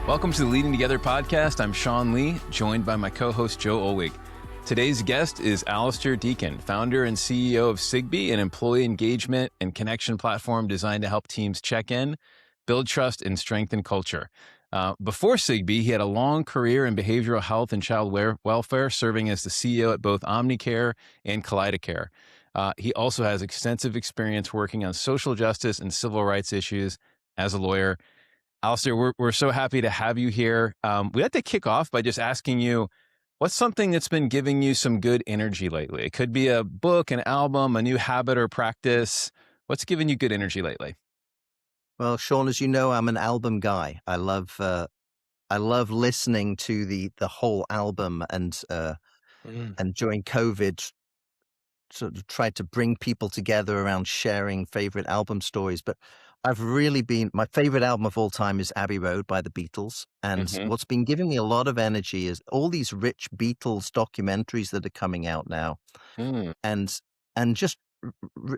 Welcome to the Leading Together podcast. I'm Shaun Lee, joined by my co-host Joe Olwig. Today's guest is Alistair Deakin, founder and CEO of SigBee, an employee engagement and connection platform designed to help teams check in, build trust, and strengthen culture. Before SigBee, he had a long career in behavioral health and child welfare, serving as the CEO at both Omnicare and Kaleidocare. He also has extensive experience working on social justice and civil rights issues as a lawyer. Alistair, we're so happy to have you here. We had to kick off by just asking you, what's something that's been giving you some good energy lately? It could be a book, an album, a new habit or practice. What's giving you good energy lately? Well, Shaun, as you know, I'm an album guy. I love listening to the whole album, and during COVID, sort of tried to bring people together around sharing favorite album stories. But my favorite album of all time is Abbey Road by the Beatles. And what's been giving me a lot of energy is all these rich Beatles documentaries that are coming out now. And just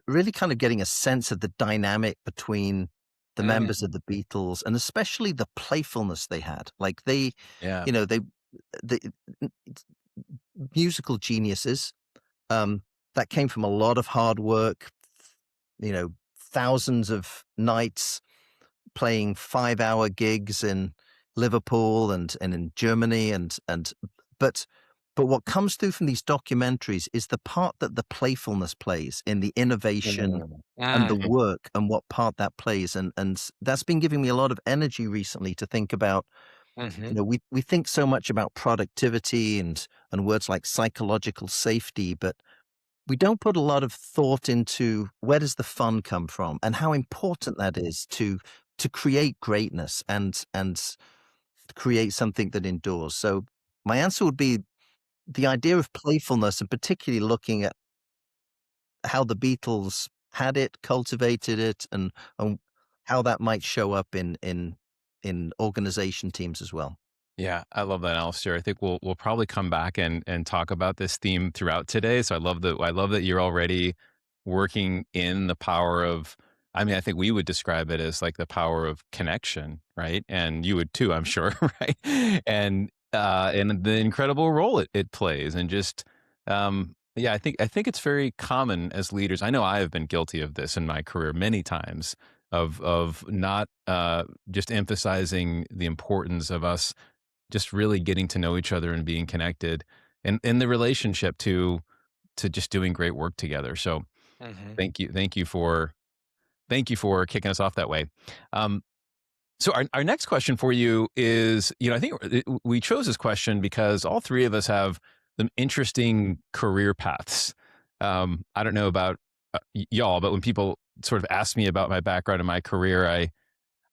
really kind of getting a sense of the dynamic between the members of the Beatles, and especially the playfulness they had. Like they musical geniuses, that came from a lot of hard work, thousands of nights playing 5-hour gigs in Liverpool and in Germany, but what comes through from these documentaries is the part that the playfulness plays in the innovation and the work, and what part that plays, and that's been giving me a lot of energy recently to think about. We think so much about productivity and words like psychological safety, but we don't put a lot of thought into where does the fun come from, and how important that is to create greatness and create something that endures. So my answer would be the idea of playfulness, and particularly looking at how the Beatles had it, cultivated it, and how that might show up in organization teams as well. Yeah, I love that, Alistair. I think we'll probably come back and talk about this theme throughout today. So I love that you're already working in the power of, I mean, I think we would describe it as like the power of connection, right? And you would too, I'm sure, right? And the incredible role it plays, and just yeah, I think it's very common as leaders. I know I have been guilty of this in my career many times, of not just emphasizing the importance of us just really getting to know each other and being connected, and in the relationship to just doing great work together. So thank you for kicking us off that way. So our next question for you is, I think we chose this question because all three of us have some interesting career paths. I don't know about y'all, but when people sort of ask me about my background and my career,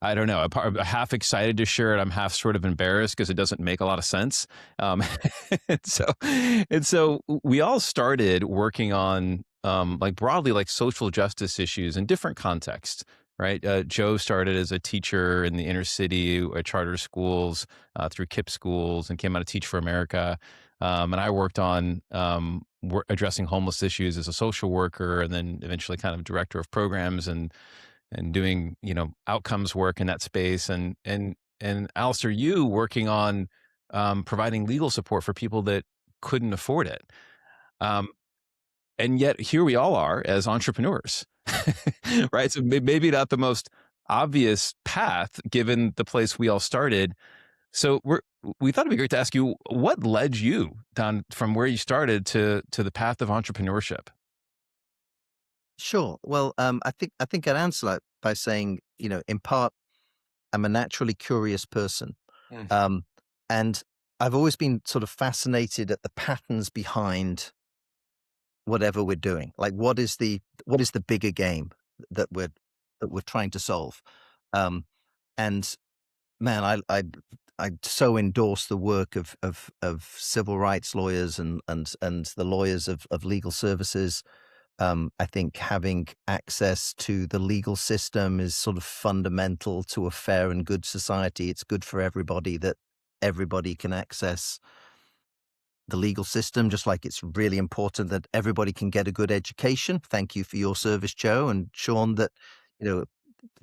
I don't know. I'm half excited to share it. I'm half sort of embarrassed because it doesn't make a lot of sense. And so we all started working on like broadly like social justice issues in different contexts, right? Joe started as a teacher in the inner city at charter schools through KIPP schools, and came out to Teach for America. And I worked on addressing homeless issues as a social worker, and then eventually kind of director of programs and doing, outcomes work in that space. And Alistair, you working on providing legal support for people that couldn't afford it. And yet here we all are as entrepreneurs, right? So maybe not the most obvious path given the place we all started. So we thought it'd be great to ask you, what led you down from where you started to the path of entrepreneurship? Sure. Well, I think I'd answer that by saying, in part, I'm a naturally curious person, and I've always been sort of fascinated at the patterns behind whatever we're doing. Like, what is the bigger game that we're trying to solve? And man, I so endorse the work of civil rights lawyers and the lawyers of legal services. I think having access to the legal system is sort of fundamental to a fair and good society. It's good for everybody that everybody can access the legal system, just like it's really important that everybody can get a good education. Thank you for your service, Joe and Shaun, that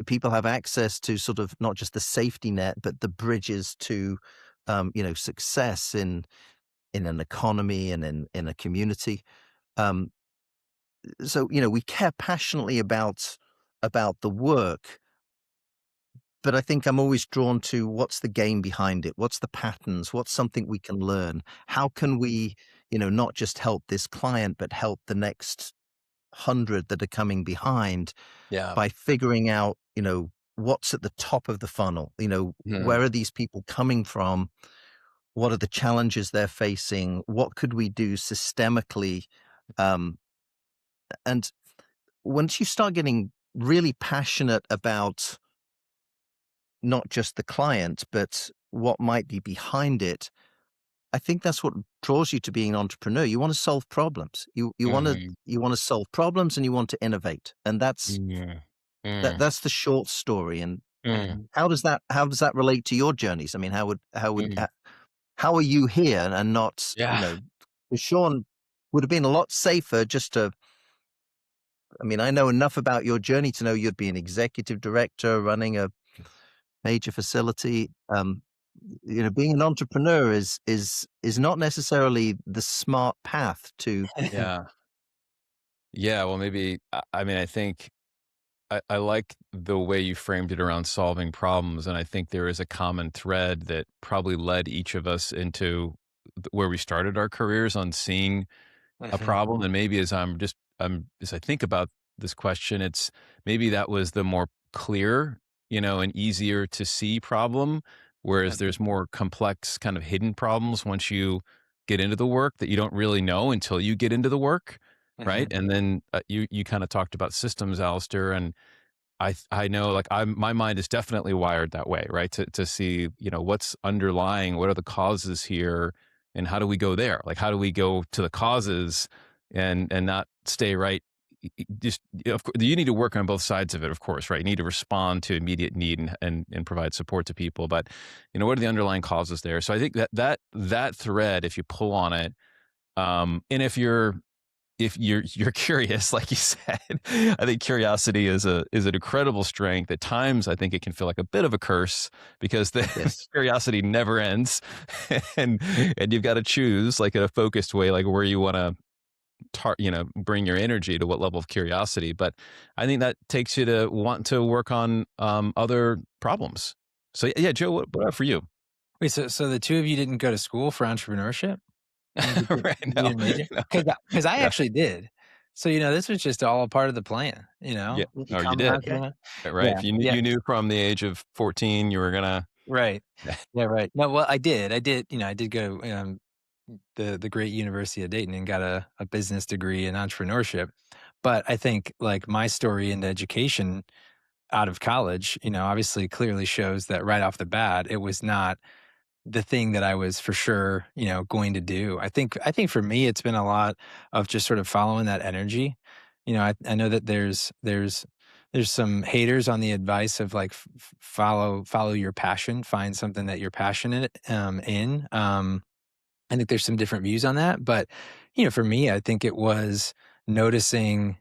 people have access to sort of not just the safety net, but the bridges to, success in an economy and in a community. Um, so, we care passionately about the work, but I think I'm always drawn to what's the game behind it? What's the patterns? What's something we can learn? How can we, not just help this client, but help the next 100 that are coming behind Yeah. by figuring out, what's at the top of the funnel? Mhm. Where are these people coming from? What are the challenges they're facing? What could we do systemically? Um, and once you start getting really passionate about not just the client, but what might be behind it, I think that's what draws you to being an entrepreneur. You want to solve problems. Mhm. You want to solve problems and you want to innovate. And Mhm. Mm. that's the short story. And Mm. how does that relate to your journeys? I mean, Mm. how are you here and not, Yeah. 'cause Shaun would have been a lot safer just to, I mean, I know enough about your journey to know you'd be an executive director running a major facility. Being an entrepreneur is not necessarily the smart path to. Yeah. Yeah, well, maybe I mean, I think I like the way you framed it around solving problems, and I think there is a common thread that probably led each of us into where we started our careers on seeing a Mhm, problem, and maybe as I think about this question, it's maybe that was the more clear, and easier to see problem, whereas mhm, there's more complex kind of hidden problems once you get into the work that you don't really know until you get into the work, right? mhm, And then you kind of talked about systems, Alistair, and I know, like, my mind is definitely wired that way, right? To see, what's underlying, what are the causes here, and how do we go there? Like, how do we go to the causes and not stay right? Just, of course, you need to work on both sides of it, of course, right? You need to respond to immediate need and provide support to people, but what are the underlying causes there? So I think that thread, if you pull on it, and if you're curious, like you said, I think curiosity is an incredible strength. At times, I think it can feel like a bit of a curse because the Yes. curiosity never ends, and and you've got to choose, like, in a focused way, like where you want to bring your energy to what level of curiosity. But I think that takes you to want to work on other problems. So yeah, Joe, what about for you? Wait, so the 2 of you didn't go to school for entrepreneurship? Right? You No, didn't major? no, 'Cause I yeah, actually did. So, this was just all a part of the plan, yeah. Oh, you become an did. Okay. entrepreneur. Right. Yeah, If you knew, yeah, you knew from the age of 14 you were gonna. right. Yeah, right. No, well, I did go, the great University of Dayton and got a business degree in entrepreneurship, but I think, like, my story into education out of college, obviously clearly shows that right off the bat, it was not the thing that I was for sure, going to do. I think for me, it's been a lot of just sort of following that energy. I know that there's some haters on the advice of like follow your passion, find something that you're passionate in. I think there's some different views on that, but, for me, I think it was noticing,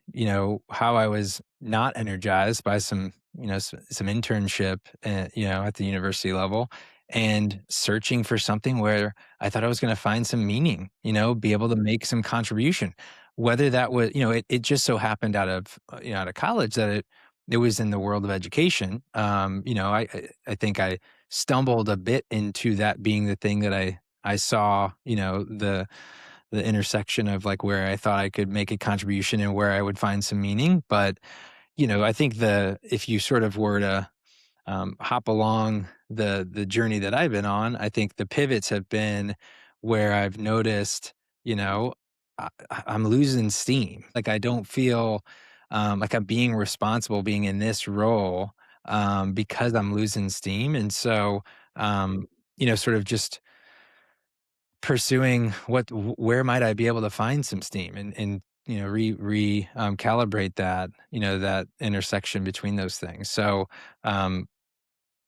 how I was not energized by some internship, at the university level and searching for something where I thought I was gonna find some meaning, be able to make some contribution. Whether that was, it just so happened out of college that it was in the world of education. I think I stumbled a bit into that being the thing that I saw, the intersection of like where I thought I could make a contribution and where I would find some meaning. But, I think if you sort of were to hop along the journey that I've been on, I think the pivots have been where I've noticed, I'm losing steam. Like I don't feel like I'm being responsible being in this role because I'm losing steam. And so, sort of just pursuing where might I be able to find some steam and calibrate that, that intersection between those things. So, um,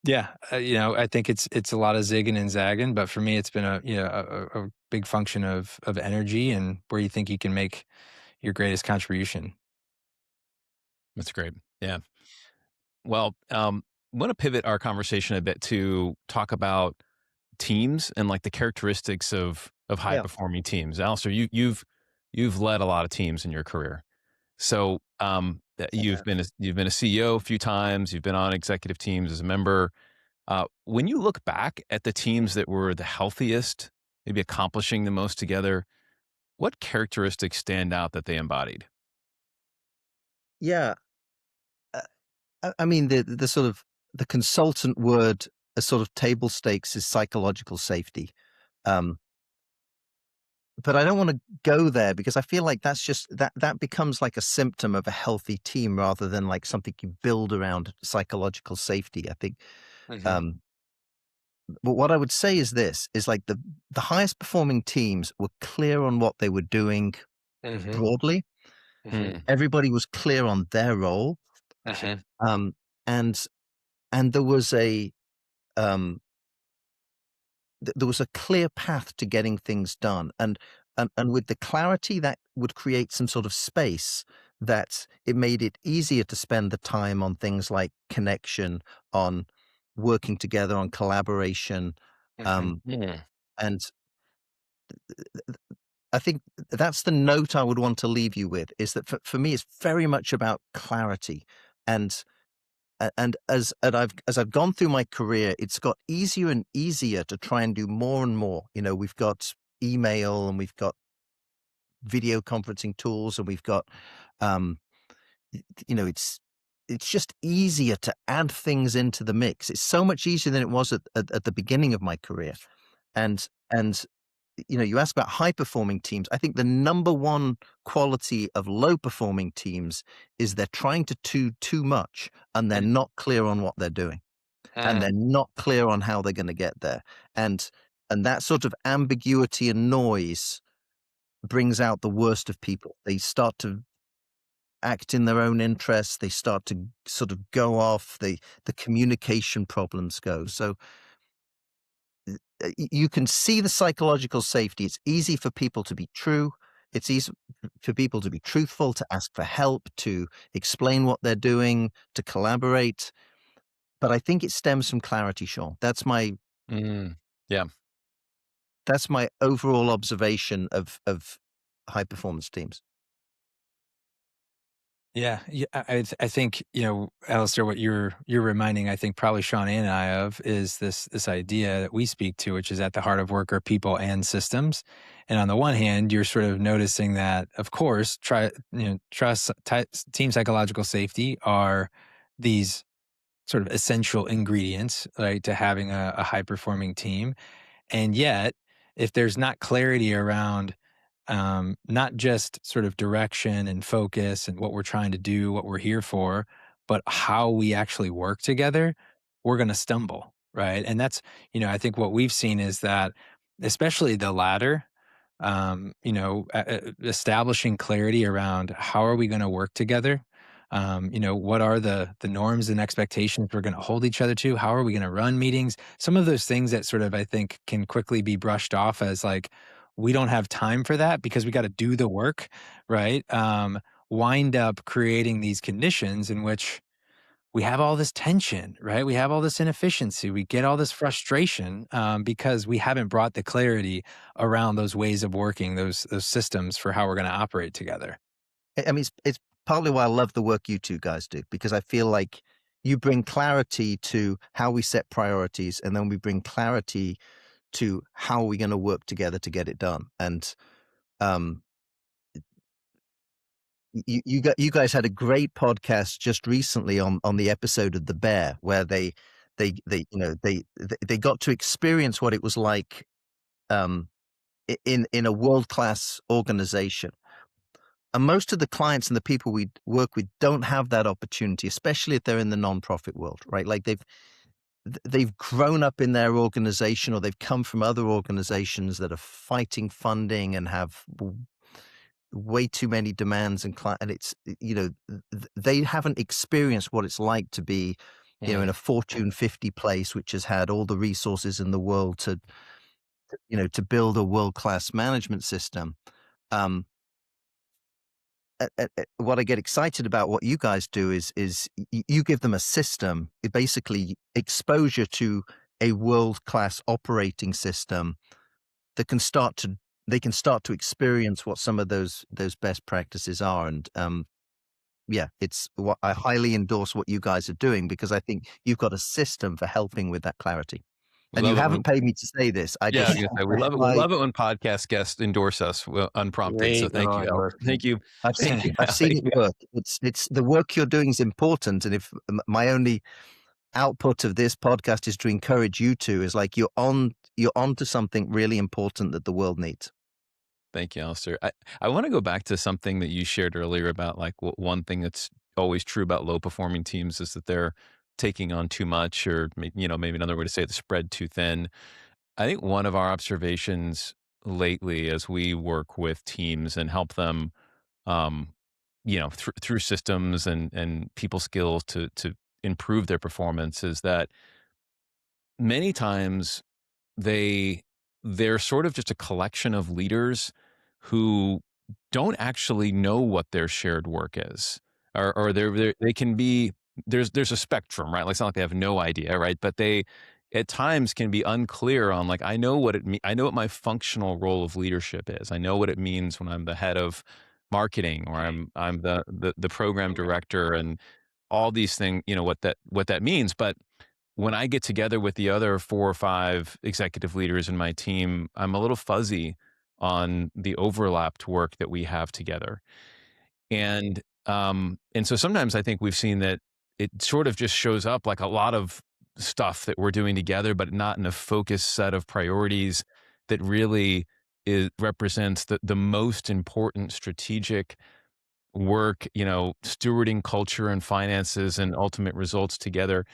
yeah, I think it's a lot of zigging and zagging, but for me, it's been a big function of energy and where you think you can make your greatest contribution. That's great. Yeah. Well, I want to pivot our conversation a bit to talk about teams and like the characteristics of high Yeah, performing teams. Alistair, you've led a lot of teams in your career. So I you've have. you've been a CEO a few times. You've been on executive teams as a member. When you look back at the teams that were the healthiest, maybe accomplishing the most together, what characteristics stand out that they embodied? Yeah, uh, I mean the sort of the consultant word, a sort of table stakes is psychological safety. Um, but I don't want to go there because I feel like that's just that becomes like a symptom of a healthy team rather than like something you build around psychological safety. I think. Mhm, Um, but what I would say is this: is like the highest performing teams were clear on what they were doing mhm, broadly. mhm, Everybody was clear on their role, mhm, um, and there was a um, there was a clear path to getting things done, and with the clarity that would create some sort of space that it made it easier to spend the time on things like connection, on working together, on collaboration, mhm, um, mhm, and I think that's the note I would want to leave you with is that for me, it's very much about clarity. And as I've gone through my career, it's got easier and easier to try and do more and more. You know, we've got email and we've got video conferencing tools and we've got, um, you know, it's just easier to add things into the mix. It's so much easier than it was at the beginning of my career. And you know, you ask about high performing teams. I think the number one quality of low performing teams is they're trying to do too much and they're not clear on what they're doing and they're mhm, not clear on how they're going to get there. And that sort of ambiguity and noise brings out the worst of people. They start to act in their own interests. They start to sort of go off. The communication problems go. So you can see the psychological safety. It's easy for people to be true. It's easy for people to be truthful, to ask for help, to explain what they're doing, to collaborate. But I think it stems from clarity, Sean. Mm, yeah. That's my overall observation of high performance teams. Yeah, yeah, I think, Alistair, what you're reminding, I think, probably Shaun and I of is this idea that we speak to, which is at the heart of work are people and systems. And on the one hand, you're sort of noticing that, of course, trust, team psychological safety are these sort of essential ingredients, right, to having a high performing team. And yet, if there's not clarity around not just sort of direction and focus and what we're trying to do, what we're here for, but how we actually work together, we're going to stumble, right? And that's, I think what we've seen is that, especially the latter, establishing clarity around how are we going to work together. What are the norms and expectations we're going to hold each other to? How are we going to run meetings? Some of those things that sort of I think can quickly be brushed off as like we don't have time for that because we got to do the work, right? Wind up creating these conditions in which we have all this tension, right? We have all this inefficiency. We get all this frustration because we haven't brought the clarity around those ways of working, those systems for how we're going to operate together. I mean, it's partly why I love the work you two guys do because I feel like you bring clarity to how we set priorities, and then we bring clarity to how we're going to work together to get it done. And um, you guys had a great podcast just recently on the episode of the bear where they got to experience what it was like um, in a world class organization. And most of the clients and the people we work with don't have that opportunity, especially if they're in the nonprofit world, right? Like they've grown up in their organization or they've come from other organizations that are fighting funding and have way too many demands and it's they haven't experienced what it's like to be in a Mm, Fortune 50 place which has had all the resources in the world to to build a world class management system. um what I get excited about what you guys do is you give them a system, basically exposure to a world-class operating system that can start to they can start to experience what some of those best practices are. And yeah, it's what I highly endorse what you guys are doing, because I think you've got a system for helping with that clarity. We And you love it when haven't paid me to say this. I yeah, I was just gonna say, we love it we I love it when podcast guests endorse us, unprompted, so Great thank you, little Al. endorsement. Thank you. Thank you, I've seen it Allie. work. It's the work you're doing is important, and if my only output of this podcast is to encourage you to, is like you're on to something really important that the world needs. Thank you, Alistair. I wanna go back to something that you shared earlier about, like, one thing that's always true about low-performing teams is that they're taking on too much, or maybe another way to say it, the spread too thin. I think one of our observations lately as we work with teams and help them, um, through systems and people skills to improve their performance is that many times they they're sort of just a collection of leaders who don't actually know what their shared work is, or they can be there's a spectrum, right? Like, it's not like they have no idea, right? But they at times can be unclear on, like, I know what my functional role of leadership is. I know what it means when I'm the head of marketing, or I'm the program director, and all these things, what that means. But when I get together with the other 4 or 5 executive leaders in my team, I'm a little fuzzy on the overlapped work that we have together. And so sometimes I think we've seen that it sort of just shows up like a lot of stuff that we're doing together, but not in a focused set of priorities that really represents the most important strategic work, stewarding culture and finances and ultimate results together.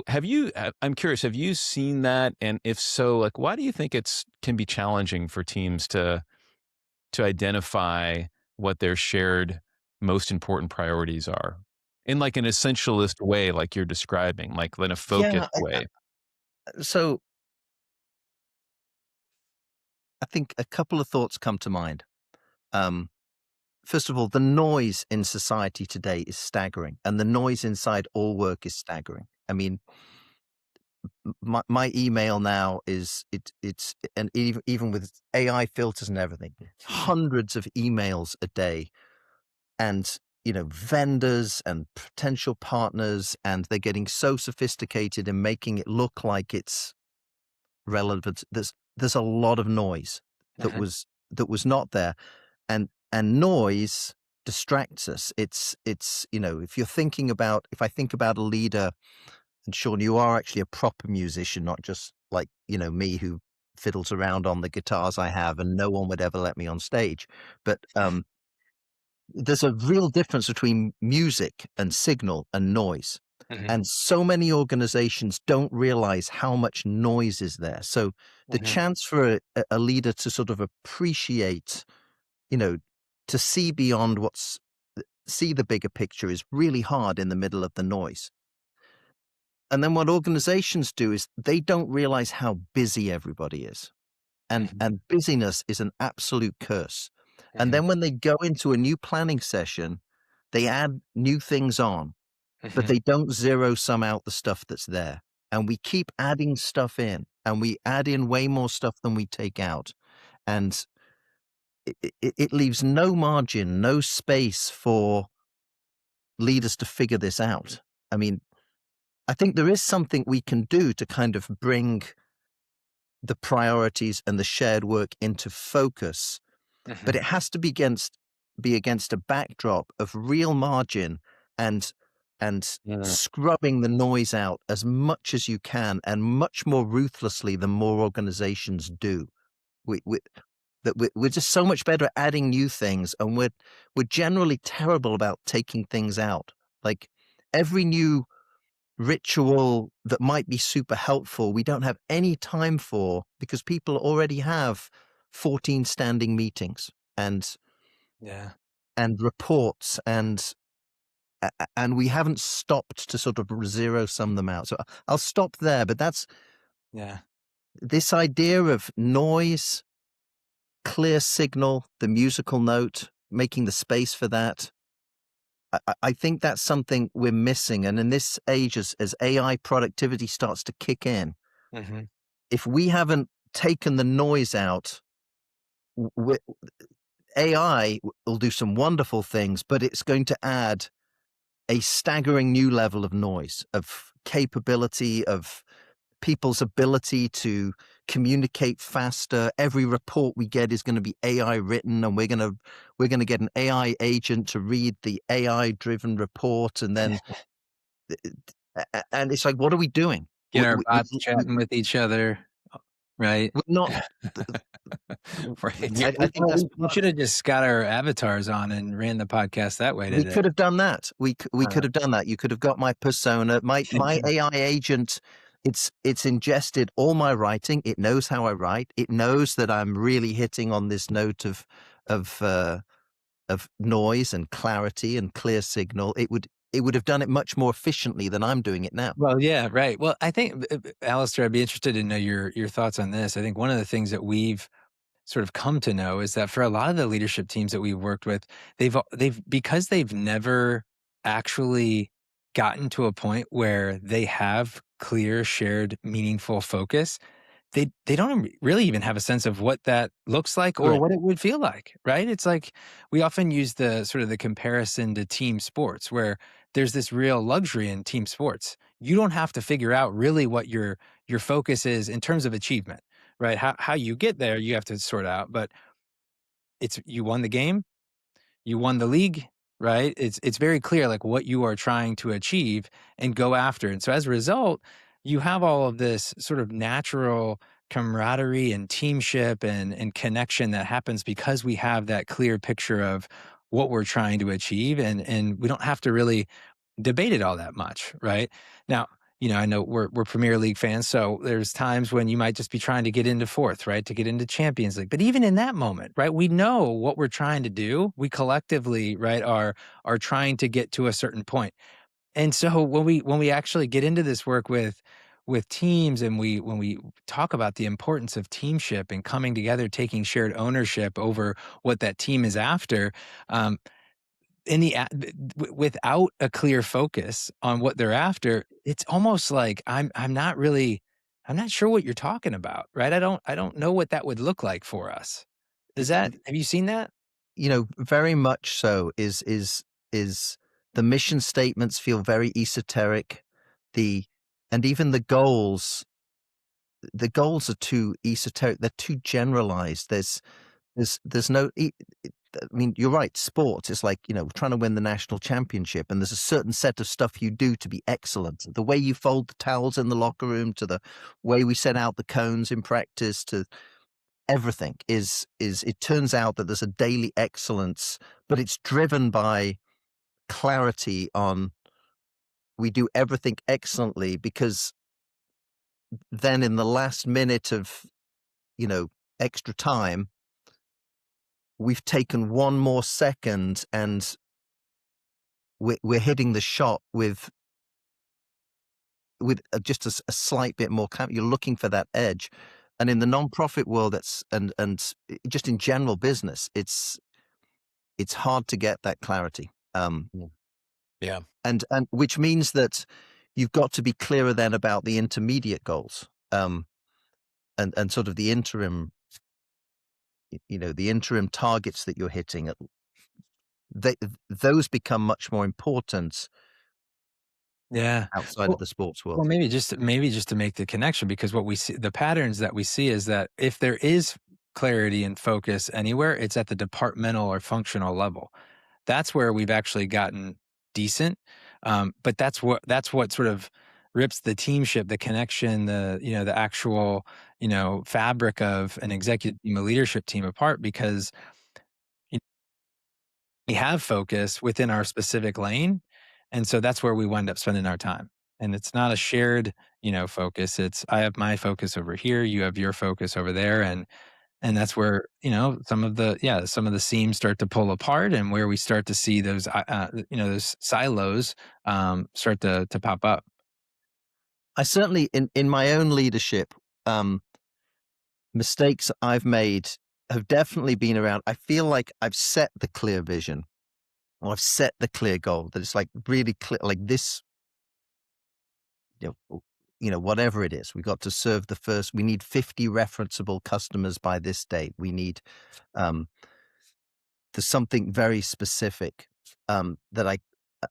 Have you, I'm curious, have you seen that? And if so, like, why do you think can be challenging for teams to identify what their shared most important priorities are in, like, an essentialist way, like you're describing, like in a Yeah. focused way? So I think a couple of thoughts come to mind. Um, First of all, the noise in society today is staggering, and the noise inside all work is staggering. I mean, my email now is it's and even with AI filters and everything, hundreds of emails a day, and vendors and potential partners, and they're getting so sophisticated in making it look like it's relevant. There's a lot of noise that Mhm, was not there, and noise distracts us. It's if I think about a leader, and Shaun, you are actually a proper musician, not just like me, who fiddles around on the guitars I have, and no one would ever let me on stage. But there's a real difference between music and signal and noise. mhm, And so many organizations don't realize how much noise is there. So the mhm, chance for a leader to sort of appreciate, you know, to see beyond see the bigger picture is really hard in the middle of the noise. And then what organizations do is they don't realize how busy everybody is. mhm, And busyness is an absolute curse. And mhm, then when they go into a new planning session, they add new things on, but mhm. they don't zero sum out the stuff that's there. And we keep adding stuff in, and we add in way more stuff than we take out. And it leaves no margin, no space for leaders to figure this out. I mean, I think there is something we can do to kind of bring the priorities and the shared work into focus, but Mhm. it has to be against a backdrop of real margin, and Yeah, scrubbing the noise out as much as you can, and much more ruthlessly than more organizations do. We we're just so much better at adding new things, and we're generally terrible about taking things out. Like, every new ritual that might be super helpful, we don't have any time for, because people already have 14 standing meetings and yeah, reports, and we haven't stopped to sort of zero sum them out. So I'll stop there, but that's yeah. this idea of noise, clear signal, the musical note, making the space for that. I think that's something we're missing. And in this age, as AI productivity starts to kick in, Hmm. if we haven't taken the noise out, AI will do some wonderful things, but it's going to add a staggering new level of noise, of capability, of people's ability to communicate faster. Every report we get is going to be AI written, and we're going to get an AI agent to read the AI driven report, and then and it's like, what are we doing? Get our bots chatting with each other, right? We're not. Right. I think that's We part. should have just got our avatars on and ran the podcast that way We today. could have done that. We Uh, could have done that. You could have got my persona, my AI agent. It's ingested all my writing. It knows how I write. It knows that I'm really hitting on this note of uh, of noise and clarity and clear signal. It would have done it much more efficiently than I'm doing it now. Well, yeah, right. Well, I think, Alistair, I'd be interested to know your thoughts on this. I think one of the things that we've sort of come to know is that for a lot of the leadership teams that we've worked with, they've because they've never actually gotten to a point where they have clear, shared, meaningful focus. They don't really even have a sense of what that looks like or Correct. what it would feel like, right? It's like we often use the sort of the comparison to team sports where there's this real luxury in team sports. You don't have to figure out really what your focus is in terms of achievement, right? How you get there, you have to sort out, but it's you won the game, you won the league, right? It's very clear like what you are trying to achieve and go after. And so as a result, you have all of this sort of natural camaraderie and teamship and connection that happens because we have that clear picture of what we're trying to achieve and we don't have to really debate it all that much, right? Now, I know we're Premier League fans, so there's times when you might just be trying to get into fourth, right? To get into Champions League. But even in that moment, right, we know what we're trying to do. We collectively, right, are trying to get to a certain point. And so when we actually get into this work with teams and when we talk about the importance of teamship and coming together, taking shared ownership over what that team is after, um, in the without a clear focus on what they're after, it's almost like I'm not sure what you're talking about, right? I don't know what that would look like for us. Have you seen that? Very much so. Is the mission statements feel very esoteric, the and even the goals are too esoteric. They're too generalized. There's no. I mean, you're right. Sports. It's like trying to win the national championship, and there's a certain set of stuff you do to be excellent. The way you fold the towels in the locker room, to the way we set out the cones in practice, to everything is. It turns out that there's a daily excellence, but it's driven by clarity on we do everything excellently because then in the last minute of you know extra time we've taken one more second and we're hitting the shot with just a slight bit more you're looking for that edge. And in the non-profit world, that's and just in general business, it's hard to get that clarity. Mm. Yeah. And which means that you've got to be clearer then about the intermediate goals, and sort of the interim, the interim targets that you're hitting. They, those become much more important Yeah. outside of Well, the sports well, world. maybe just to make the connection, because what we see, the patterns that we see is that if there is clarity and focus anywhere, it's at the departmental or functional level. That's where we've actually gotten decent. But that's what sort of rips the teamship, the connection, the actual, fabric of an executive team, a leadership team apart because we have focus within our specific lane. And so that's where we wind up spending our time. And it's not a shared, focus. It's I have my focus over here, you have your focus over there. And that's where, some of the seams start to pull apart and where we start to see those silos start to pop up. I certainly in my own leadership, mistakes I've made have definitely been around. I feel like I've set the clear vision, or I've set the clear goal that it's like really clear, like this, whatever it is, we got to serve we need 50 referenceable customers by this date. We need, um, there's something very specific, that uh,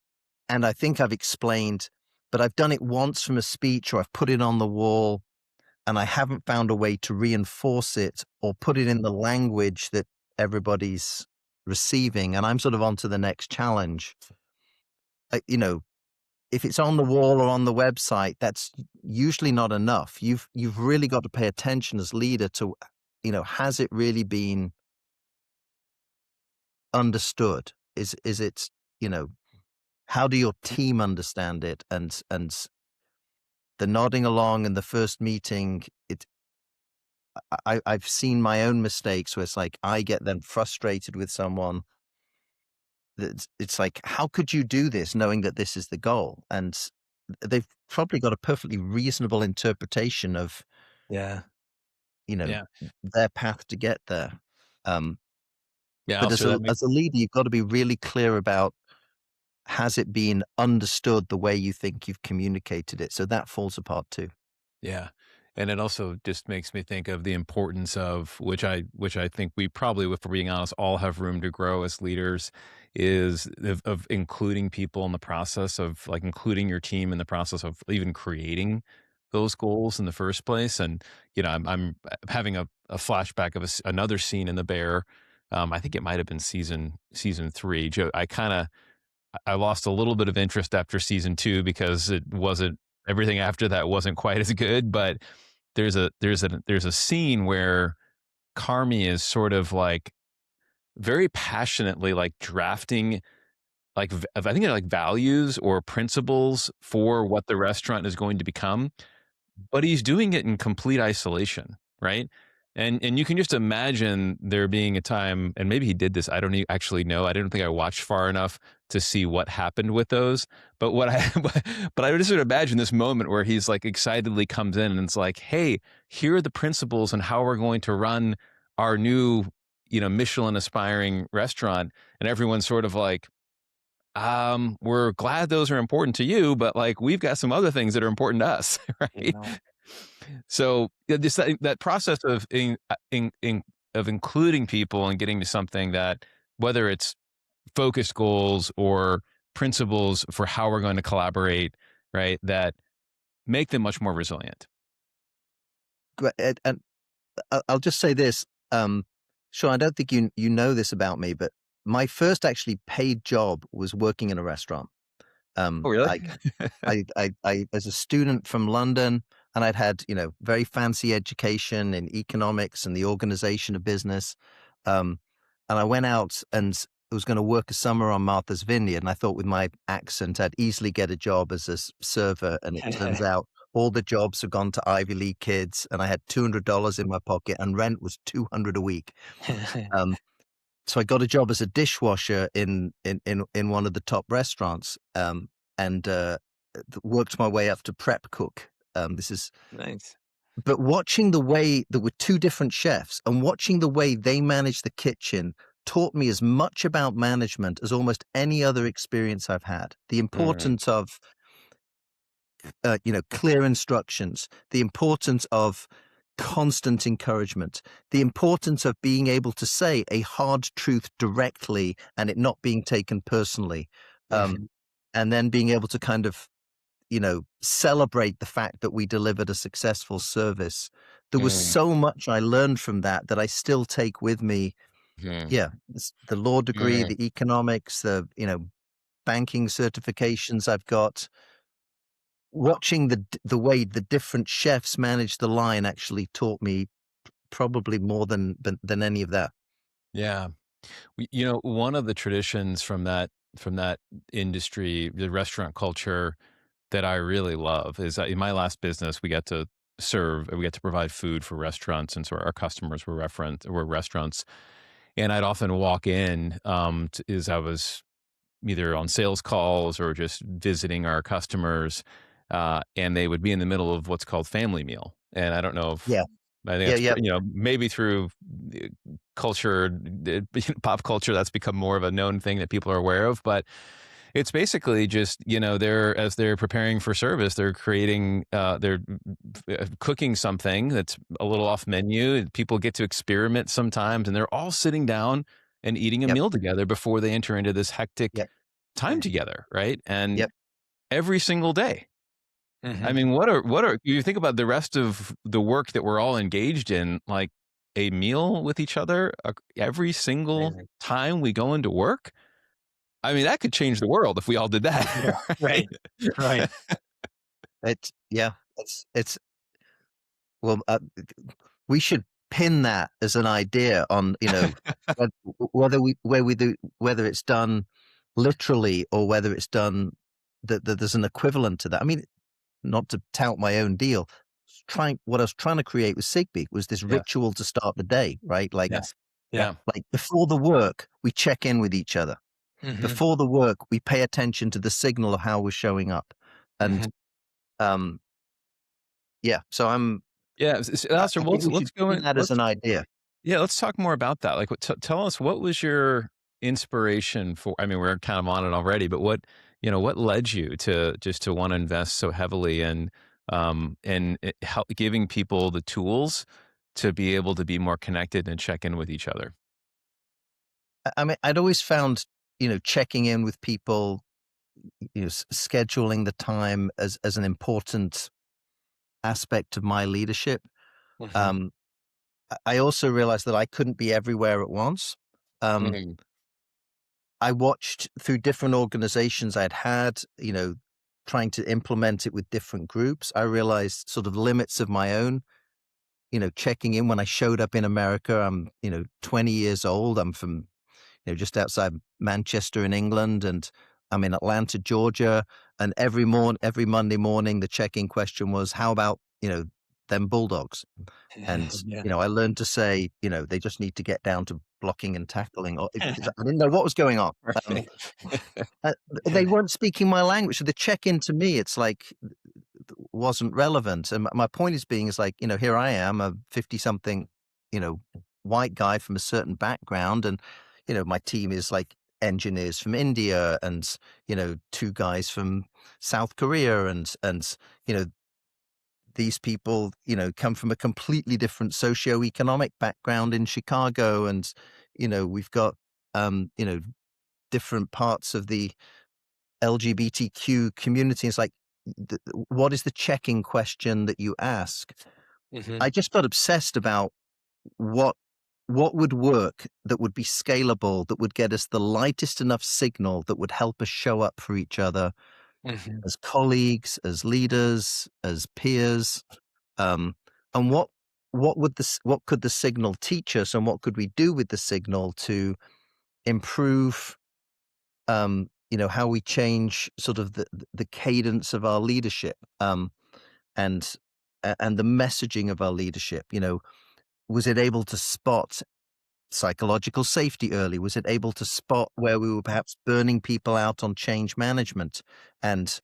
and I think I've explained, but I've done it once from a speech or I've put it on the wall and I haven't found a way to reinforce it or put it in the language that everybody's receiving. And I'm sort of on to the next challenge. Uh, you know, if it's on the wall or on the website, that's usually not enough. You've really got to pay attention as leader to, has it really been understood? Is it, you know, how do your team understand it? And the nodding along in the first meeting, I've seen my own mistakes where it's like I get then frustrated with someone. It's like, how could you do this knowing that this is the goal? And they've probably got a perfectly reasonable interpretation of, Yeah. you know, Yeah. their path to get there. Um, Yeah, but as Alistair, a that makes as a leader, you've got to be really clear about, has it been understood the way you think you've communicated it? So that falls apart too. yeah. And it also just makes me think of the importance of which I think we probably, if we're being honest, all have room to grow as leaders, is of including people in the process of like including your team in the process of even creating those goals in the first place. And I'm having a flashback of another scene in The Bear. I think it might have been season three. Joe, I lost a little bit of interest after season two because it wasn't everything after that wasn't quite as good. But there's a scene where Carmi is sort of like very passionately like drafting like I think they're like values or principles for what the restaurant is going to become, but he's doing it in complete isolation, right? And you can just imagine there being a time, and maybe he did this. I don't actually know. I didn't think I watched far enough to see what happened with those. But but I just sort of imagine this moment where he's like excitedly comes in and it's like, hey, here are the principles and how we're going to run our new, Michelin aspiring restaurant, and everyone's sort of like, we're glad those are important to you, but like we've got some other things that are important to us, right? Yeah. So yeah, that process of of including people and getting to something that, whether it's focus goals or principles for how we're going to collaborate, right, that make them much more resilient. And I'll just say this, Sean, I don't think you know this about me, but my first actually paid job was working in a restaurant. Oh, really? Like I as a student from London, and I'd had, very fancy education in economics and the organization of business. Um, and I went out and was going to work a summer on Martha's Vineyard. And I thought with my accent, I'd easily get a job as a server. And it turns out all the jobs have gone to Ivy League kids. And I had $200 in my pocket and rent was 200 a week. Um, so I got a job as a dishwasher in one of the top restaurants, and worked my way up to prep cook. This is, Nice. but watching the way there were two different chefs and watching the way they managed the kitchen taught me as much about management as almost any other experience I've had. The Mm, importance of clear instructions, the importance of constant encouragement, the importance of being able to say a hard truth directly and it not being taken personally. Um, and then being able to kind of, celebrate the fact that we delivered a successful service. There was mm, so much I learned from that I still take with me. mm, Yeah, the law degree, mm. the economics, the, banking certifications I've got. Watching the way the different chefs manage the line actually taught me probably more than any of that. Yeah. One of the traditions from that industry, the restaurant culture, that I really love is that in my last business, we get to provide food for restaurants, and so our customers were restaurants. And I'd often walk in, as I was either on sales calls or just visiting our customers, and they would be in the middle of what's called family meal. And I don't know if Yeah. I think Yeah, that's yeah, maybe through culture, pop culture, that's become more of a known thing that people are aware of. But it's basically just they're preparing for service, they're creating, they're cooking something that's a little off menu. People get to experiment sometimes, and they're all sitting down and eating a yep, meal together before they enter into this hectic yep, time together, right? And yep. every single day. I Mhm. mean, what are you think about the rest of the work that we're all engaged in, like a meal with each other every single Amazing. time we go into work? I mean, that could change the world if we all did Yeah. that, right? Right. Right. It's yeah, it's well, we should pin that as an idea on, wheth whether we where we do whether it's done literally or whether it's done that there's an equivalent to that. I mean, not to tout my own deal, trying what I was trying to create with SigBee was this Yes, ritual to start the day, right? yes. Yeah. Yeah, Like before the work, we check in with each other. Mhm. Before the work, we pay attention to the signal of how we're showing up. And, Mhm. um, yeah, so yeah, Alistair, I think we let's should go pin in that as let's an idea. yeah, let's talk more about that. Like, tell us, what was your inspiration for? I mean, we're kind of on it already, but what led you to want to invest so heavily in giving people the tools to be able to be more connected and check in with each other? I mean, I'd always found, checking in with people, scheduling the time as an important aspect of my leadership. Mhm. Um, I also realized that I couldn't be everywhere at once. Um, Mm, I watched through different organizations I'd had, trying to implement it with different groups. I realized sort of limits of my own, checking in when I showed up in America. I'm, 20 years old. I'm from, just outside Manchester in England, and I'm in Atlanta, Georgia. And every Monday morning, the check-in question was, "How about them Bulldogs?" And Yeah. I learned to say, they just need to get down to blocking and tackling, because I didn't know what was going on. Um, Right. uh, they weren't speaking my language, so the check-in to me, it's like wasn't relevant. And my point is being is like, here I am, a 50-something, you know, white guy from a certain background, and my team is like engineers from India and two guys from South Korea, and you know these people come from a completely different socioeconomic background in Chicago, and we've got different parts of the LGBTQ community. It's like, what is the checking question that you ask? Mhm. I just got obsessed about what what would work, that would be scalable, that would get us the lightest enough signal that would help us show up for each other Mhm. as colleagues, as leaders, as peers, um, and what could the signal teach us, and what could we do with the signal to improve how we change sort of the cadence of our leadership, and and the messaging of our leadership. Was it able to spot psychological safety early? Was it able to spot where we were perhaps burning people out on change management? And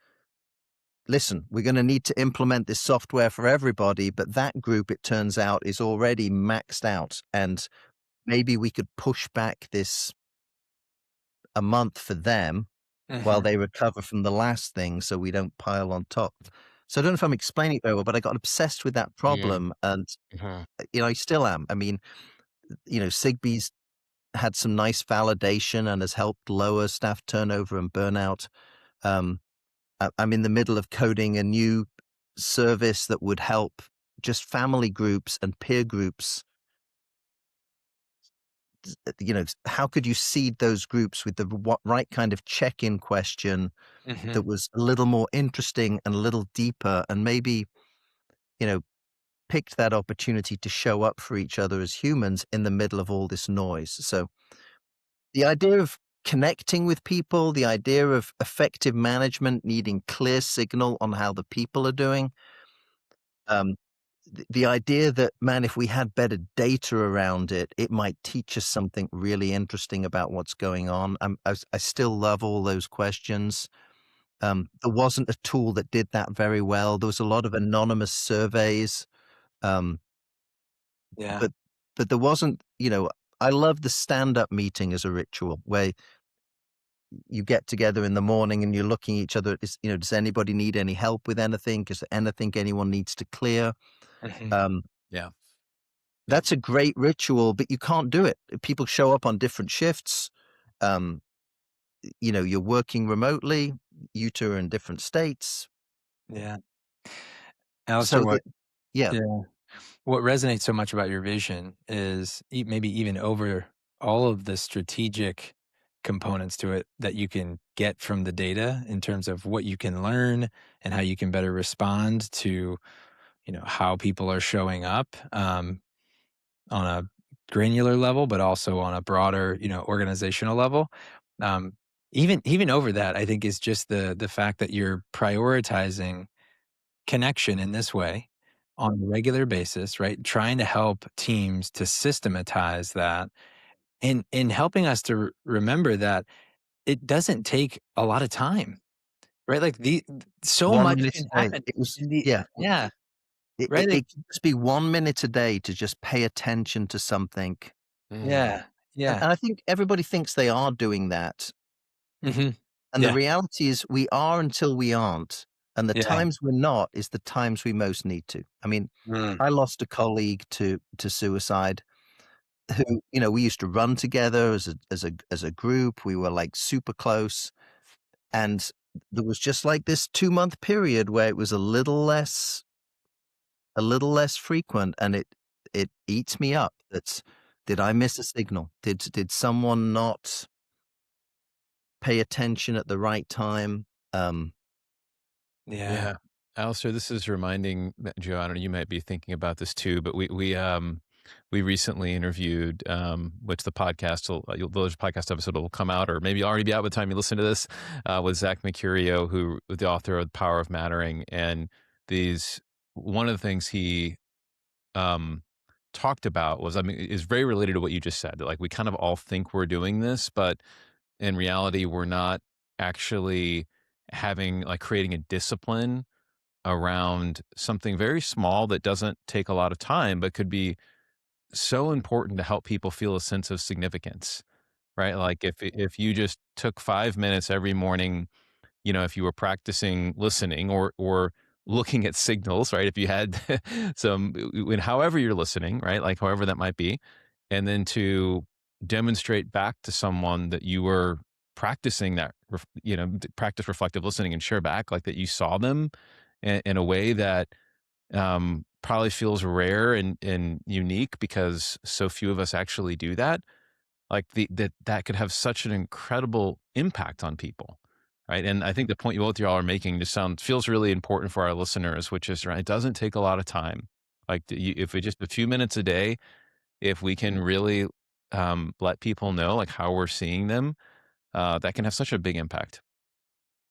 listen, we're going to need to implement this software for everybody, but that group, it turns out, is already maxed out, and maybe we could push back this a month for them while Mhm. they recover from the last thing, so we don't pile on top. So I don't know if I'm explaining it very well, but I got obsessed with that mm, problem, and, mhm. I still am. I mean, Sigbee's had some nice validation and has helped lower staff turnover and burnout. Um, I'm in the middle of coding a new service that would help just family groups and peer groups. How could you seed those groups with the right kind of check-in question that Mhm. was a little more interesting and a little deeper, and maybe, you know, picked that opportunity to show up for each other as humans in the middle of all this noise. So the idea of connecting with people, the idea of effective management needing clear signal on how the people are doing, um, the idea that, man, if we had better data around it, it might teach us something really interesting about what's going on. I still love all those questions. There wasn't a tool that did that very well. There was a lot of anonymous surveys. Um, Yeah. but there wasn't, I love the stand-up meeting as a ritual where you get together in the morning and you're looking at each other. Does anybody need any help with anything? Is there anything anyone needs to clear? Mhm. Um, Yeah. Yeah. that's a great ritual, but you can't do it. People show up on different shifts. Um, you're working remotely. You two are in different states. Yeah. Alistair, So what that, yeah, yeah, what resonates so much about your vision is maybe even over all of the strategic components to it that you can get from the data in terms of what you can learn and how you can better respond to, how people are showing up, on a granular level, but also on a broader, organizational level. Um, even over that, I think is just the fact that you're prioritizing connection in this way on a regular basis, right? Trying to help teams to systematize that in helping us to remember that it doesn't take a lot of time, right? Like so one much minute can a day. happen It was, in the yeah, yeah, it, right? it, Like, it can just be 1 minute a day to just pay attention to something. Mm. yeah, And, yeah, and I think everybody thinks they are doing that. hmm And the yeah, reality is we are until we aren't. And the yeah, times we're not is the times we most need to. I mean, mm, I lost a colleague to suicide who, we used to run together as a group. We were like super close. And there was just like this 2-month period where it was a little less frequent, and it eats me up. Did I miss a signal? Did someone not pay attention at the right time? yeah, Yeah. Alistair, this is reminding Joe, I don't know, you might be thinking about this too, but we recently interviewed, which the podcast will, there's a podcast episode will come out, or maybe already be out by the time you listen to this, with Zach Mercurio, who the author of The Power of Mattering. And these, one of the things he, um, talked about was, I mean, is very related to what you just said. Like, we kind of all think we're doing this, but in reality, we're not actually having, like, creating a discipline around something very small that doesn't take a lot of time, but could be so important to help people feel a sense of significance, right? Like, if you just took 5 minutes every morning, if you were practicing listening, or looking at signals, right? If you had some, when however you're listening, right? Like, however that might be, and then to demonstrate back to someone that you were practicing that, practice reflective listening, and share back like that you saw them in a way that, probably feels rare and unique, because so few of us actually do that. Like, that could have such an incredible impact on people, right? And I think the point you both y'all are making just feels really important for our listeners, which is, right, it doesn't take a lot of time. Like, if we just a few minutes a day, if we can really, let people know like how we're seeing them, that can have such a big impact.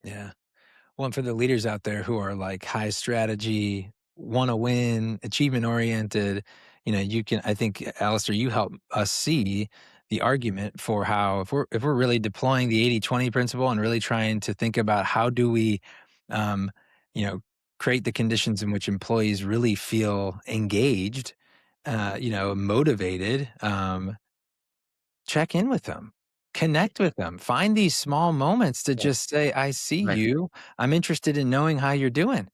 yeah. Well, and for the leaders out there who are like high strategy, want to win, achievement oriented, you can, I think, Alistair, you help us see the argument for how, if we're really deploying the 80/20 principle and really trying to think about how do we, um, you know, create the conditions in which employees really feel engaged, motivated, check in with them, connect with them, find these small moments to Yeah. just say, "I see Right. you. I'm interested in knowing how you're doing."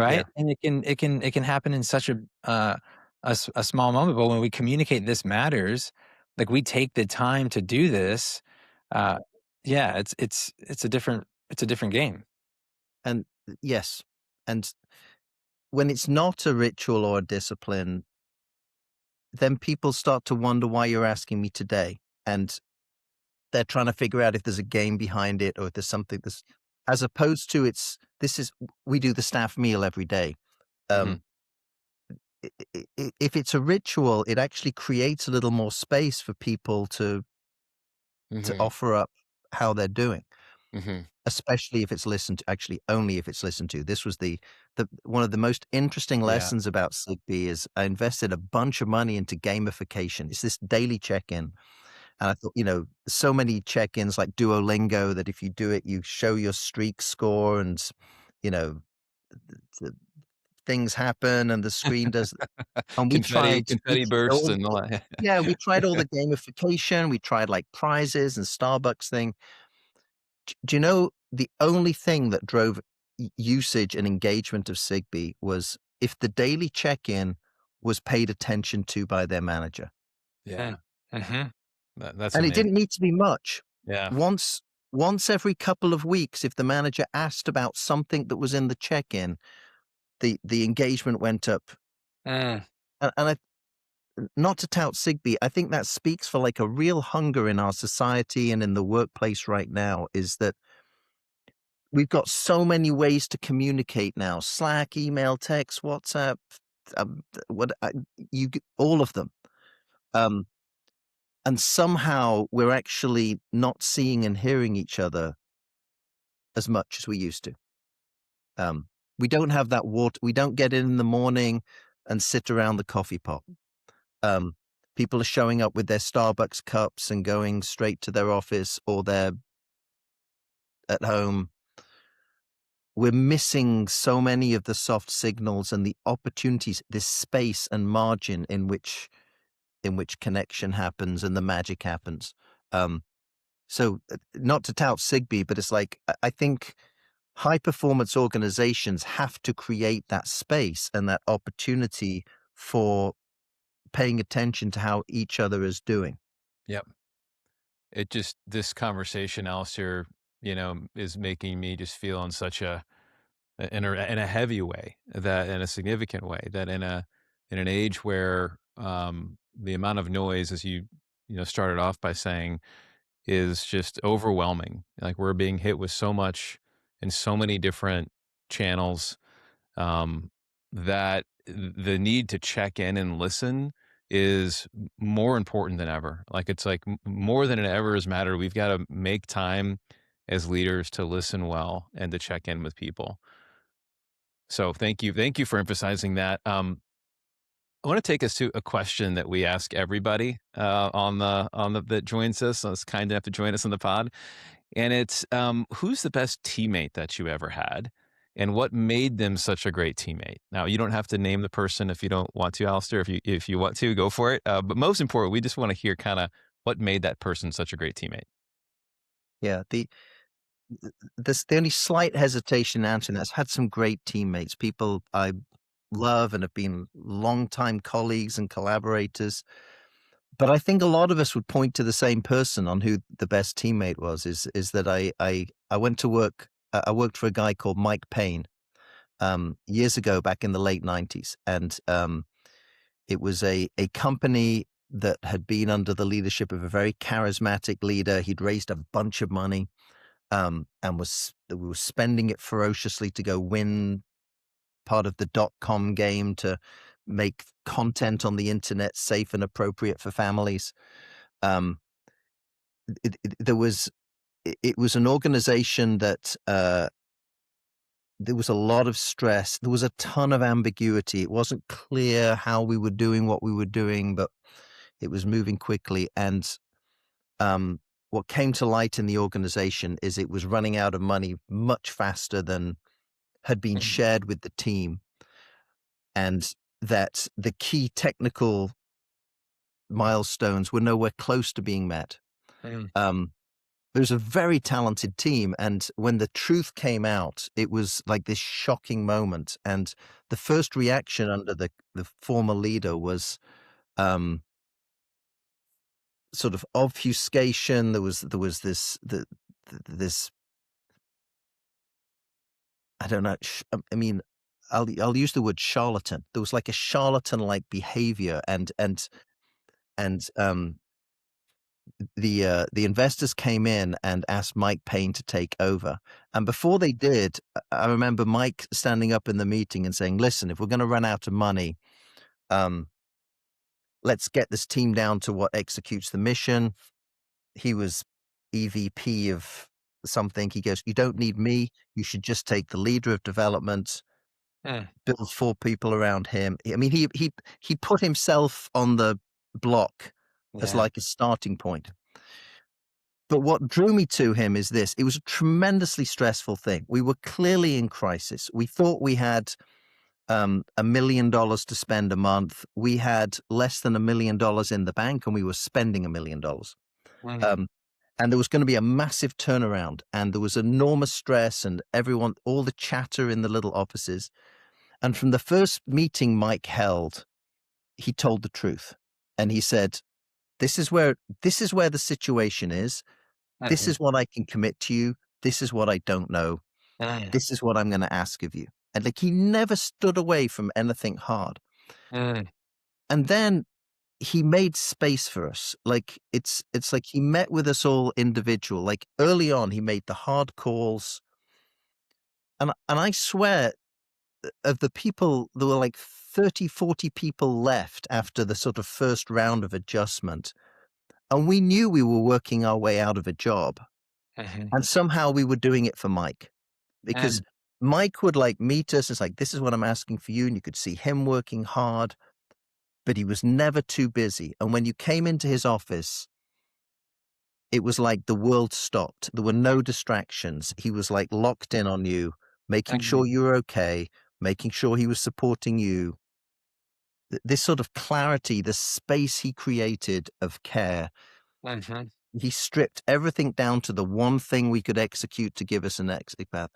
Yeah. Right? And it can happen in such a small moment, but when we communicate this matters, like, we take the time to do this, uh, yeah, it's a different game. And yes. And when it's not a ritual or a discipline, then people start to wonder why you're asking me today. And they're trying to figure out if there's a game behind it, or if there's something that's, as opposed to, we do the staff meal every day. Hmm. Um, if it's a ritual, it actually creates a little more space for people to Hmm. offer up how they're doing, Hmm. especially if it's listened to. Actually, only if it's listened to. This was the one of the most interesting Yeah. lessons about SigBee is I invested a bunch of money into gamification. It's this daily check-in. And I thought, so many check-ins like Duolingo that if you do it, you show your streak score and, you know, things happen and the screen does. And we Confetti tried confetti bursts all, and all that. yeah, we tried all the gamification. We tried like prizes and Starbucks thing. Do you know the only thing that drove usage and engagement of SigBee was if the daily check-in was paid attention to by their manager. Yeah, Mm. Mhm. that's And it amazing. didn't need to be much. Yeah. Once once every couple of weeks, if the manager asked about something that was in the check-in, the engagement went up. Mm. And not to tout SigBee, I think that speaks for like a real hunger in our society and in the workplace right now, is that we've got so many ways to communicate now: Slack, email, text, WhatsApp, what all of them. Um, and somehow we're actually not seeing and hearing each other as much as we used to. We don't have that water. We don't get in the morning and sit around the coffee pot. Um, People are showing up with their Starbucks cups and going straight to their office, or they're at home. We're missing so many of the soft signals and the opportunities, this space and margin in which connection happens and the magic happens. Not to tout SigBee, but it's like I think high performance organizations have to create that space and that opportunity for paying attention to how each other is doing. Yep. It just this conversation, Alistair, is making me just feel in such in a heavy way, that in a significant way, that in an age where the amount of noise, as you started off by saying, is just overwhelming. Like, we're being hit with so much in so many different channels, um, that the need to check in and listen is more important than ever. Like, it's like more than it ever has mattered. We've got to make time as leaders to listen well and to check in with people. So thank you for emphasizing that. I want to take us to a question that we ask everybody on the that joins us. That's kind enough to join us on the pod, and it's who's the best teammate that you ever had, and what made them such a great teammate. Now, you don't have to name the person if you don't want to, Alistair. If you want to, go for it. But most important, we just want to hear kind of what made that person such a great teammate. Yeah, the only slight hesitation answering that's had some great teammates, people I love and have been longtime colleagues and collaborators. But I think a lot of us would point to the same person on who the best teammate was. Is that I went to work. I worked for a guy called Mike Payne years ago, back in the late '90s, and it was a company that had been under the leadership of a very charismatic leader. He'd raised a bunch of money, and we were spending it ferociously to go win part of the dot-com game, to make content on the internet safe and appropriate for families. Um, it was an organization that there was a lot of stress. There was a ton of ambiguity. It wasn't clear how we were doing what we were doing, but it was moving quickly. And what came to light in the organization is it was running out of money much faster than had been Mm. shared with the team, and that the key technical milestones were nowhere close to being met. Mm. Um, it was a very talented team, and when the truth came out, it was like this shocking moment. And the first reaction under the former leader was sort of obfuscation. There was this, I don't know. I mean, I'll use the word charlatan. There was like a charlatan-like behavior, and the investors came in and asked Mike Payne to take over. And before they did, I remember Mike standing up in the meeting and saying, "Listen, if we're going to run out of money, um, let's get this team down to what executes the mission." He was EVP of something. He goes, "You don't need me. You should just take the leader of development, Mm. build 4 people around him." I mean, he put himself on the block as Yeah. like a starting point. But what drew me to him is this: it was a tremendously stressful thing. We were clearly in crisis. We thought we had $1 million to spend a month. We had less than $1 million in the bank, and we were spending $1 million. Mm, Um, and there was going to be a massive turnaround, and there was enormous stress, and everyone, all the chatter in the little offices. And from the first meeting Mike held, he told the truth, and he said, "This is where the situation is. This mhm, is what I can commit to you. This is what I don't know. mm, This is what I'm going to ask of you." And like he never stood away from anything hard. mm, And then he made space for us. Like it's like he met with us all individual. Like early on, he made the hard calls, and I swear, of the people, there were like 30, 40 people left after the sort of first round of adjustment, and we knew we were working our way out of a job, mhm, and somehow we were doing it for Mike because mm, Mike would like meet us. It's like, this is what I'm asking for you, and you could see him working hard, but he was never too busy. And when you came into his office, it was like the world stopped. There were no distractions. He was like locked in on you, making mhm, sure you were okay, making sure he was supporting you. This sort of clarity, the space he created of care, mhm, he stripped everything down to the one thing we could execute to give us an exit path.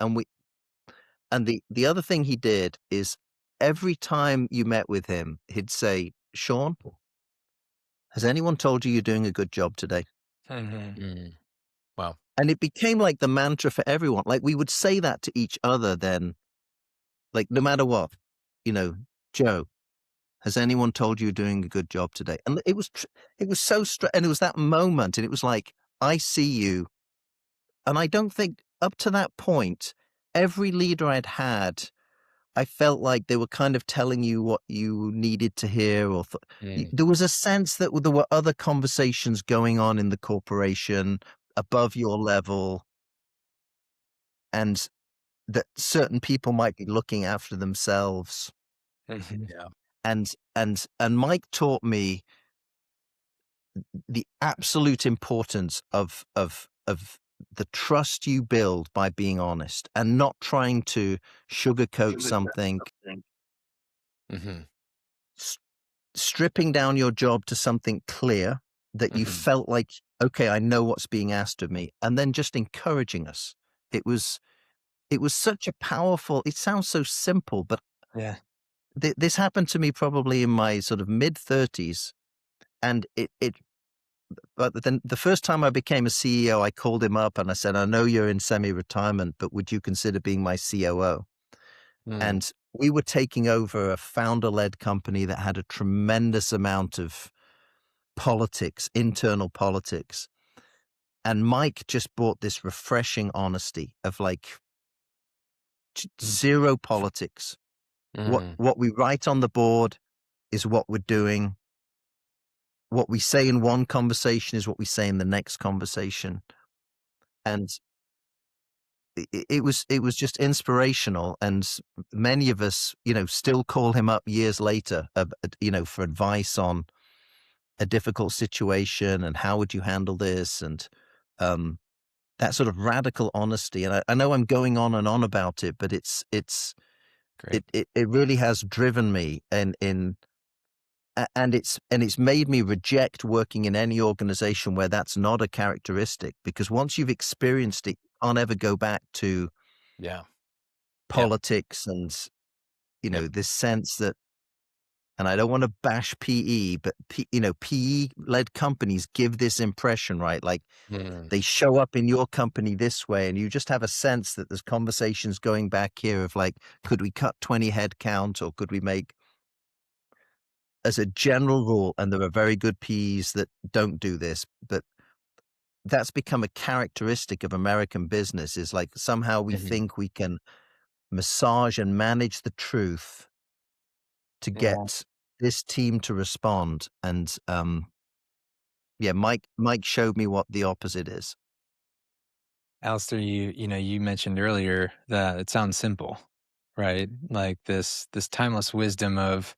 And the other thing he did is every time you met with him, he'd say, "Shaun, has anyone told you you're doing a good job today?" mhm, Mm. Wow. And it became like the mantra for everyone. Like we would say that to each other then, like no matter what, you know, "Joe, has anyone told you you're doing a good job today?" And it was so and it was that moment, and it was like, "I see you." And I don't think up to that point, every leader I'd had, I felt like they were kind of telling you what you needed to hear, or Mm. there was a sense that there were other conversations going on in the corporation above your level, and that certain people might be looking after themselves. mhm, Yeah. And Mike taught me the absolute importance of the trust you build by being honest and not trying to sugarcoat something, Mhm. s- stripping down your job to something clear that you Mhm. felt like, okay, I know what's being asked of me, and then just encouraging us. It was such a powerful, it sounds so simple, but yeah, this happened to me probably in my sort of mid 30s, and but then the first time I became a CEO, I called him up and I said, "I know you're in semi-retirement, but would you consider being my COO?" Mm. And we were taking over a founder-led company that had a tremendous amount of politics, internal politics. And Mike just brought this refreshing honesty of like mm, zero politics. Mhm. What we write on the board is what we're doing. What we say in one conversation is what we say in the next conversation. And it was just inspirational, and many of us, still call him up years later, for advice on a difficult situation and how would you handle this, and um, that sort of radical honesty. And I know I'm going on and on about it, but Great. it really has driven me, and it's made me reject working in any organization where that's not a characteristic, because once you've experienced it, you can't ever go back to Yeah. Yeah. politics and Yep. this sense that, and I don't want to bash PE, but PE led companies give this impression, right? Like Mm. they show up in your company this way, and you just have a sense that there's conversations going back here of like, could we cut 20 head count, or could we make, as a general rule, and there are very good PEs that don't do this, but that's become a characteristic of American business, is like somehow we Mhm. think we can massage and manage the truth to yeah. get this team to respond. And yeah, Mike showed me what the opposite is. Alistair, you mentioned earlier that it sounds simple, right? Like this timeless wisdom of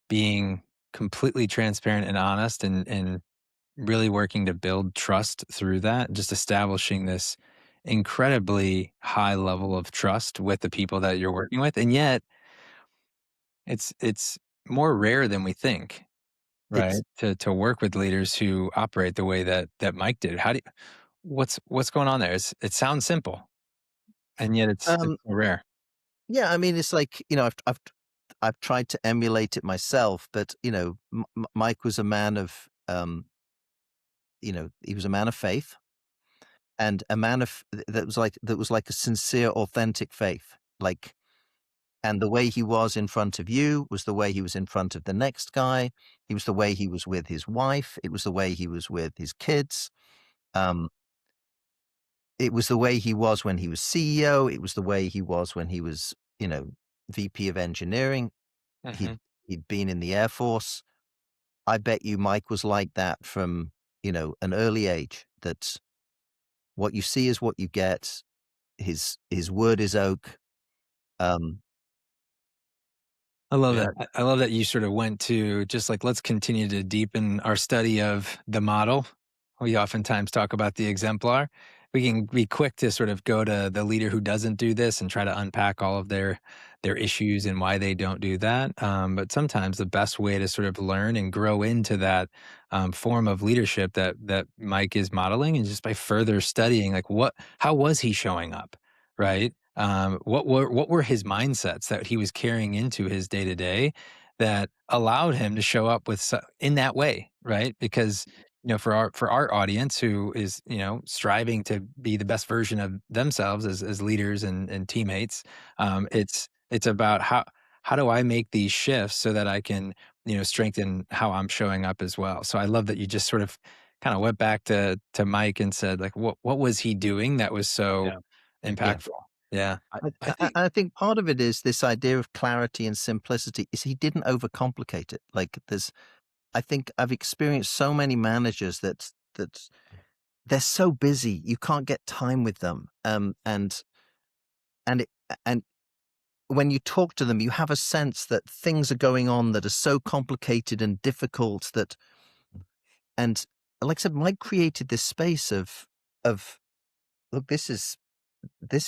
being completely transparent and honest, and really working to build trust through that, just establishing this incredibly high level of trust with the people that you're working with. And yet it's more rare than we think, It's right? To work with leaders who operate the way that Mike did. How do you, what's going on there? It sounds simple, and yet it's um so rare. yeah, I mean, it's like, I've tried to emulate it myself, but Mike was a man of he was a man of faith, and a man of that was like a sincere, authentic faith. Like, and the way he was in front of you was the way he was in front of the next guy. He was the way he was with his wife. It was the way he was with his kids. Um, it was the way he was when he was CEO. It was the way he was when he was, VP of engineering. He'd Mhm. he'd been in the Air Force. I bet you Mike was like that from, an early age. That what you see is what you get. His word is oak. Um, I love Yeah. that. I love that you sort of went to just like, let's continue to deepen our study of the model. We oftentimes talk about the exemplar. We can be quick to sort of go to the leader who doesn't do this and try to unpack all of their issues and why they don't do that. But sometimes the best way to sort of learn and grow into that form of leadership that Mike is modeling, and just by further studying, like how was he showing up, right? What were his mindsets that he was carrying into his day to day that allowed him to show up in that way, right? Because for our audience who is striving to be the best version of themselves as leaders and teammates, it's about how do I make these shifts so that I can strengthen how I'm showing up as well. So I love that you just sort of kind of went back to Mike and said, like, what was he doing that was so Yeah. yeah. impactful? Yeah. I think I think part of it is this idea of clarity and simplicity is he didn't overcomplicate it. Like, I think I've experienced so many managers that they're so busy, you can't get time with them. And it and when you talk to them, you have a sense that things are going on that are so complicated and difficult that, and like I said, Mike created this space of look, this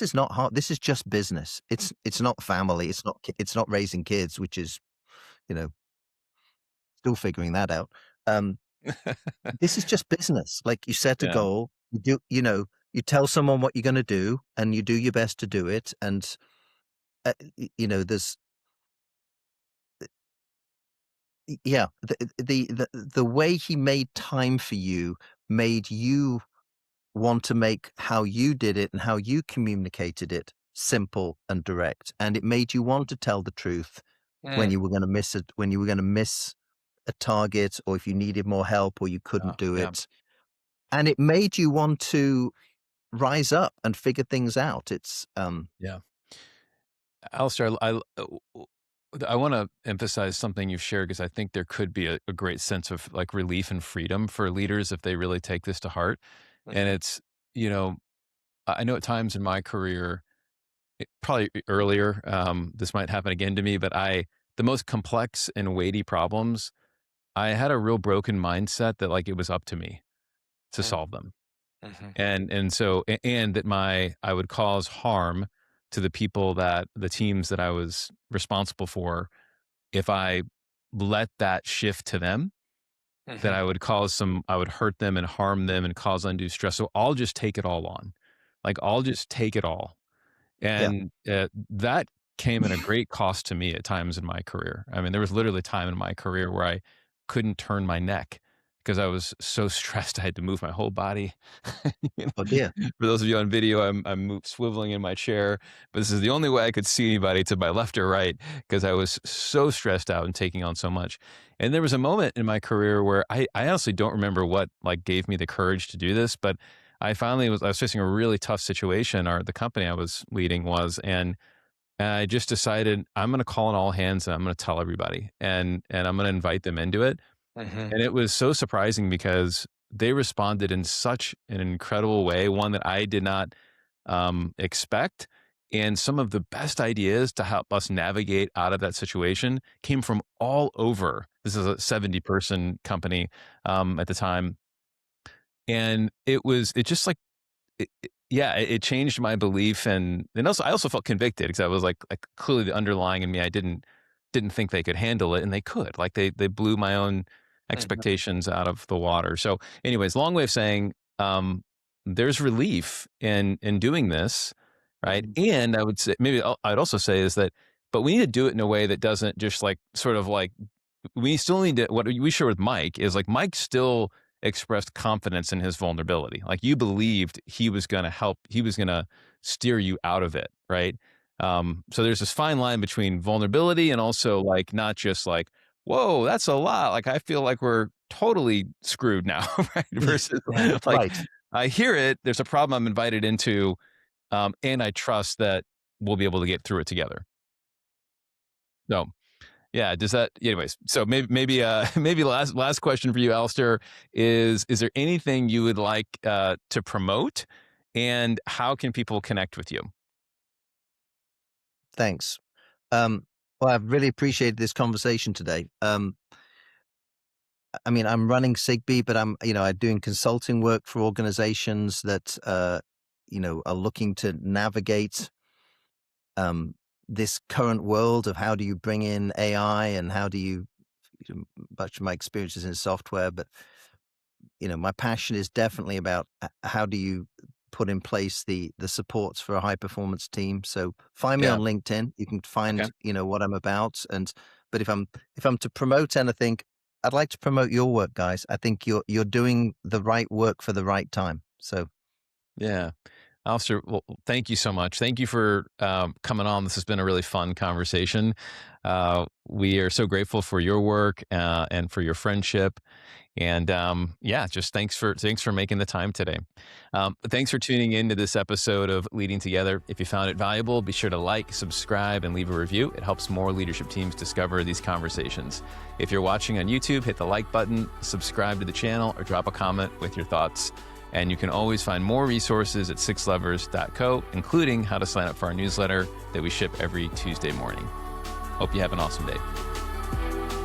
is not hard. This is just business. It's not family. It's not raising kids, which is, you know, still figuring that out. Um, this is just business. Like, you set a yeah. goal, you tell someone what you're going to do, and you do your best to do it. And there's yeah, the way he made time for you made you want to make how you did it and how you communicated it simple and direct, and it made you want to tell the truth when Mm, you were going to miss it, when you were going to miss a target, or if you needed more help or you Yeah. couldn't do Yeah. it, and it made you want to rise up and figure things out. It's Yeah. Alistair, I want to emphasize something you've shared because I think there could be a great sense of like relief and freedom for leaders if they really take this to heart. And mhm, it's, you know, I know at times in my career, probably earlier, this might happen again to me, but the most complex and weighty problems, I had a real broken mindset that like it was up to me to mm, solve them. mhm, And that I would cause harm to the teams that I was responsible for if I let that shift to them, that mhm. I would hurt them and harm them and cause undue stress. So I'll just take it all on. Like I'll just take it all. yeah, And that came at a great cost to me at times in my career. I mean, there was literally a time in my career where I couldn't turn my neck because I was so stressed. I had to move my whole body. You oh know, dear, for those of you on video, swiveling in my chair, but this is the only way I could see anybody to my left or right because I was so stressed out and taking on so much. And there was a moment in my career where I honestly don't remember what like gave me the courage to do this, but I was facing a really tough situation, or the company I was leading was, and I just decided I'm going to call in all hands and I'm going to tell everybody and I'm going to invite them into it. Mhm, And it was so surprising because they responded in such an incredible way, one that I did not expect. And some of the best ideas to help us navigate out of that situation came from all over. This is a 70-person company at the time. And it just like, yeah, it changed my belief, and also I also felt convicted because I was like clearly the underlying in me, I didn't. didn't think they could handle it, and they could. Like they blew my own expectations out of the water. So, anyways, long way of saying, there's relief in doing this, right? And I would say maybe I'd also say is that, but we need to do it in a way that doesn't just like sort of like we still need to. What we share with Mike is like Mike still expressed confidence in his vulnerability. Like you believed he was going to help. He was going to steer you out of it, right? So there's this fine line between vulnerability and also like not just like, whoa, that's a lot. Like I feel like we're totally screwed now, right? Versus like Right. I hear it, there's a problem I'm invited into, and I trust that we'll be able to get through it together. So yeah, does that anyways, so maybe maybe last question for you, Alistair, is there anything you would like to promote and how can people connect with you? Thanks. Well, I've really appreciated this conversation today. I mean, I'm running SigBee, but I'm doing consulting work for organizations that, are looking to navigate um, this current world of how do you bring in AI and how do you, much of my experiences in software, but my passion is definitely about how do you put in place the supports for a high performance team. So find me Yeah. on LinkedIn. You can Okay. find what I'm about. But if I'm to promote anything, I'd like to promote your work, guys. I think you're doing the right work for the right time. So Yeah. Alistair, well, thank you so much. Thank you for coming on. This has been a really fun conversation. We are so grateful for your work and for your friendship. And yeah, just thanks for making the time today. Thanks for tuning in to this episode of Leading Together. If you found it valuable, be sure to like, subscribe, and leave a review. It helps more leadership teams discover these conversations. If you're watching on YouTube, hit the like button, subscribe to the channel, or drop a comment with your thoughts. And you can always find more resources at sixlevers.co, including how to sign up for our newsletter that we ship every Tuesday morning. Hope you have an awesome day.